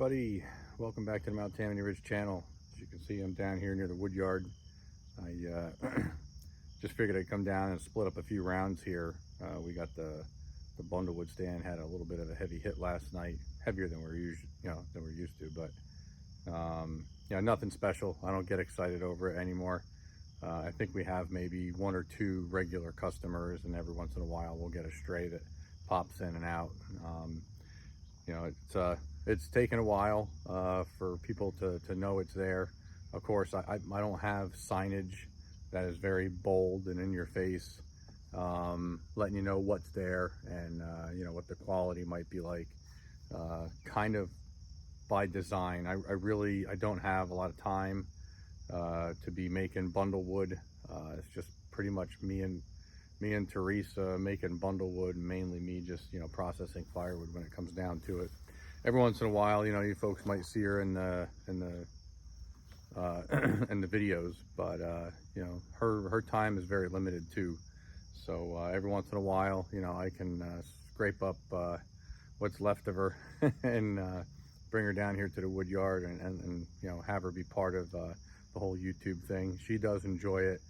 everybody, welcome back to the Mount Tammany Ridge channel. As you can see, I'm down here near the Woodyard. I just figured I'd come down and split up a few rounds here. We got the bundlewood stand had a little bit of a heavy hit last night, heavier than we're used to, but nothing special. I don't get excited over it anymore. I think we have maybe one or two regular customers, and every once in a while we'll get a stray that pops in and out. It's taken a while for people to know it's there. Of course, I don't have signage that is very bold and in your face, letting you know what's there and what the quality might be like. Kind of by design. I don't have a lot of time to be making bundlewood. It's just pretty much me and Teresa making bundlewood, mainly me just processing firewood when it comes down to it. Every once in a while, you folks might see her in the in the videos, but her time is very limited too. So every once in a while, I can scrape up what's left of her and bring her down here to the Woodyard and have her be part of the whole YouTube thing. She does enjoy it.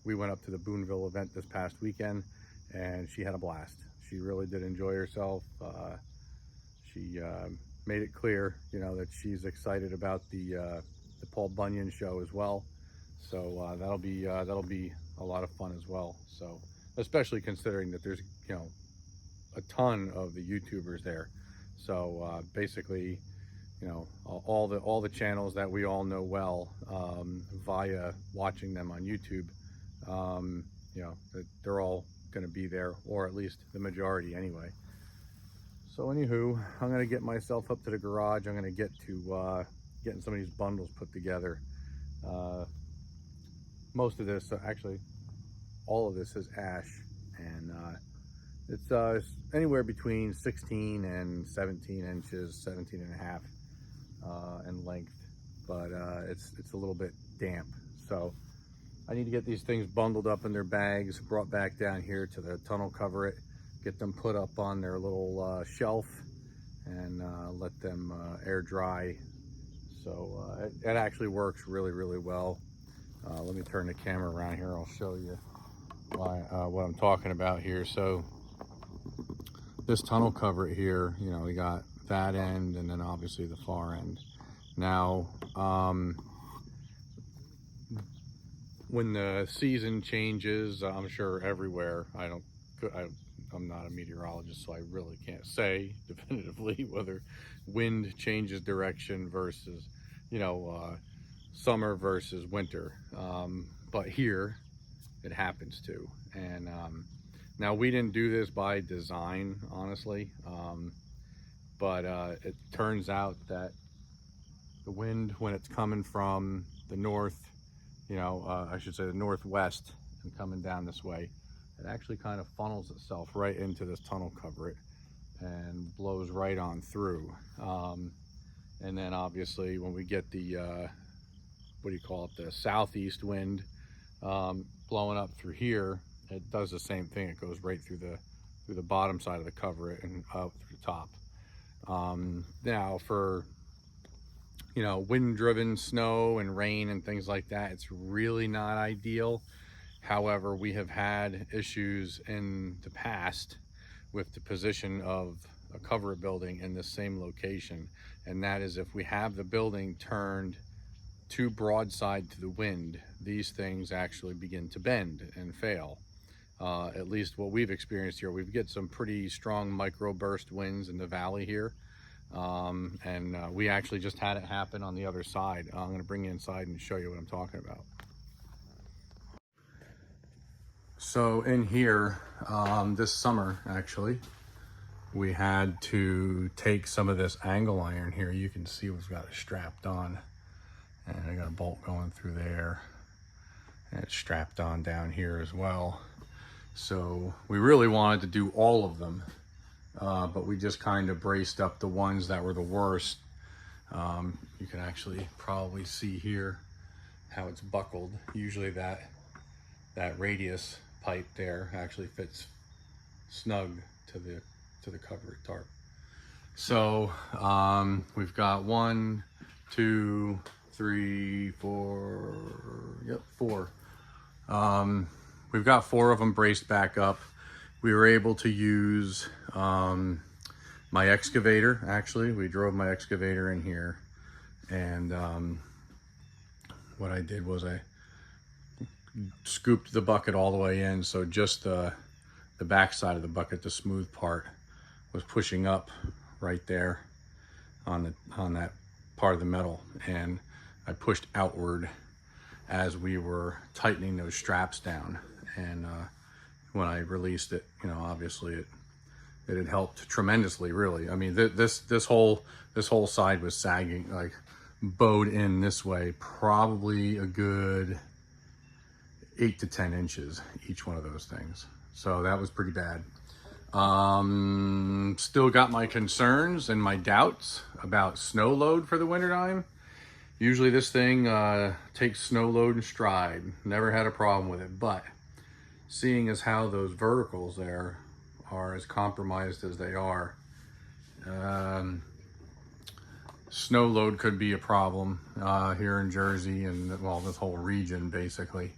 We went up to the Boonville event this past weekend and she had a blast. She really did enjoy herself. She made it clear, that she's excited about the Paul Bunyan show as well. So that'll be a lot of fun as well. So especially considering that there's a ton of the YouTubers there. So basically, all the channels that we all know well via watching them on YouTube, they're all going to be there, or at least the majority anyway. So anywho, I'm going to get myself up to the garage. I'm going to get to getting some of these bundles put together. Most of this, actually all of this is ash, and it's anywhere between 16 and 17 inches, 17 and a half in length, but it's a little bit damp. So I need to get these things bundled up in their bags, brought back down here to the tunnel, cover it, get them put up on their little shelf, and let them air dry. So it actually works really well. Let me turn the camera around here. I'll show you what I'm talking about here. So this tunnel cover here, we got that end and then obviously the far end. Now when the season changes, I'm sure everywhere, I'm not a meteorologist, so I really can't say definitively whether wind changes direction versus summer versus winter, but here it happens to. And now we didn't do this by design, honestly, but it turns out that the wind, when it's coming from the north, I should say the northwest, and coming down this way, it actually kind of funnels itself right into this tunnel cover and blows right on through. And then obviously when we get the the southeast wind blowing up through here, it does the same thing. It goes right through the bottom side of the cover and up through the top. Now for wind-driven snow and rain and things like that, it's really not ideal. However, we have had issues in the past with the position of a cover building in the same location, and that is if we have the building turned too broadside to the wind, these things actually begin to bend and fail. At least what we've experienced here. We get some pretty strong microburst winds in the valley here, and we actually just had it happen on the other side. I'm going to bring you inside and show you what I'm talking about. So in here, this summer actually, we had to take some of this angle iron here. You can see we've got it strapped on, and I got a bolt going through there, and it's strapped on down here as well. So we really wanted to do all of them, but we just kind of braced up the ones that were the worst. You can actually probably see here how it's buckled. Usually that radius pipe there actually fits snug to the cover tarp. So we've got 1, 2, 3, 4, yep, 4. We've got 4 of them braced back up. We were able to use my excavator. Actually, we drove my excavator in here, and what I did was I scooped the bucket all the way in, so just the back side of the bucket, the smooth part, was pushing up right there on that part of the metal, and I pushed outward as we were tightening those straps down. And when I released it, you know, obviously it had helped tremendously, really. I mean, this whole side was sagging, like bowed in this way, probably a good 8 to 10 inches, each one of those things. So that was pretty bad. Still got my concerns and my doubts about snow load for the wintertime. Usually this thing takes snow load in stride. Never had a problem with it, but seeing as how those verticals there are as compromised as they are, snow load could be a problem here in Jersey and, well, this whole region basically.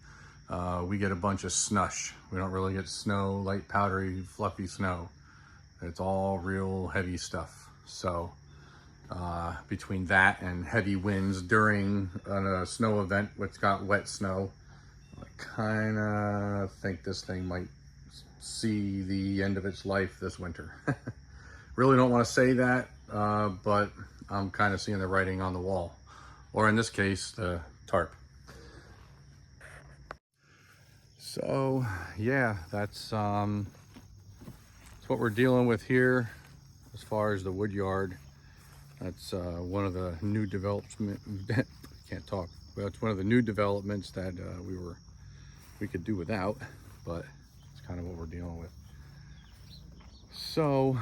We get a bunch of slush. We don't really get snow, light powdery, fluffy snow. It's all real heavy stuff. So between that and heavy winds during a snow event which got wet snow, I kind of think this thing might see the end of its life this winter. Really don't want to say that, but I'm kind of seeing the writing on the wall, or in this case, the tarp. So yeah, that's what we're dealing with here as far as the Woodyard. That's one of the new development. Can't talk. Well, it's one of the new developments that we could do without, but it's kind of what we're dealing with. So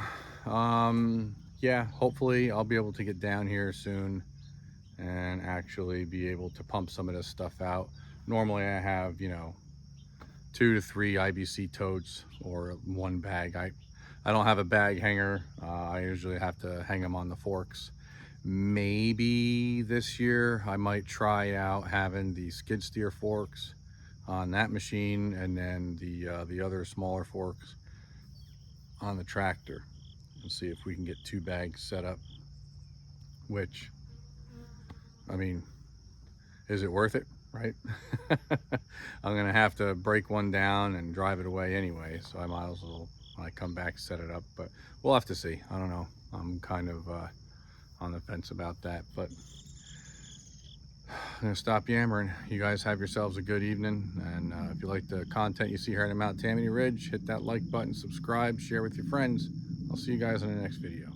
yeah, hopefully I'll be able to get down here soon and actually be able to pump some of this stuff out. Normally I have, you know, 2 to 3 IBC totes or 1 bag. I don't have a bag hanger. I usually have to hang them on the forks. Maybe this year I might try out having the skid steer forks on that machine, and then the other smaller forks on the tractor, and see if we can get 2 bags set up. Which, I mean, is it worth it? Right? I'm gonna have to break one down and drive it away anyway, so I might as well, when I come back, set it up. But we'll have to see. I don't know. I'm kind of on the fence about that, but I'm gonna stop yammering. You guys have yourselves a good evening, and if you like the content you see here in Mount Tammany Ridge, hit that like button, subscribe, share with your friends. I'll see you guys in the next video.